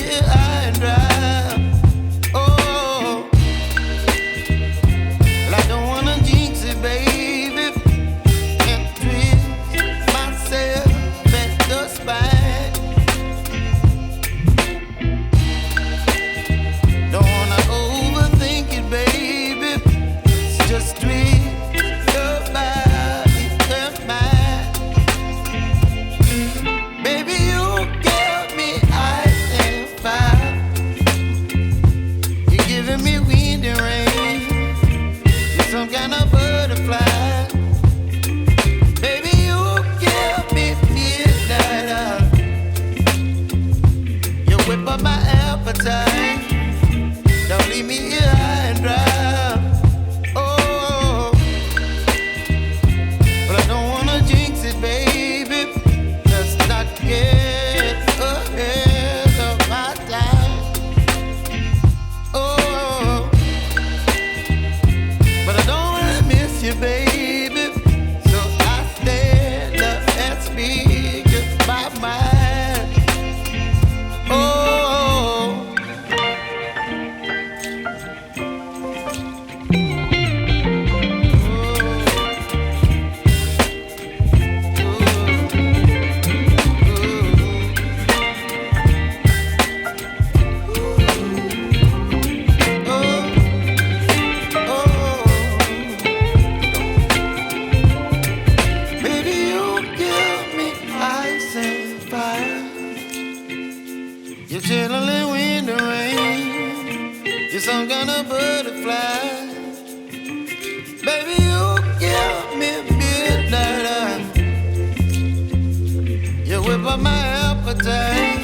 here high and dry. Oh, well, I don't wanna jinx it, baby, and twist myself at the spine. Don't wanna overthink it, baby. It's just twist your body and mine. Baby, you give me ice and fire. You're giving me wind and rain. You're some kind of butterfly. Baby, you give me midnight. You whip up my appetite. Don't leave me here high and dry. Oh, but I don't wanna jinx it, baby. Let's not get ahead of my time. Oh, but I don't wanna miss you, baby. So I stand up and speak my mind. Oh. Baby, you give me ice and fire. You're chilling wind and rain. You're some kind of butterfly. Baby, you give me midnight. You whip up my appetite.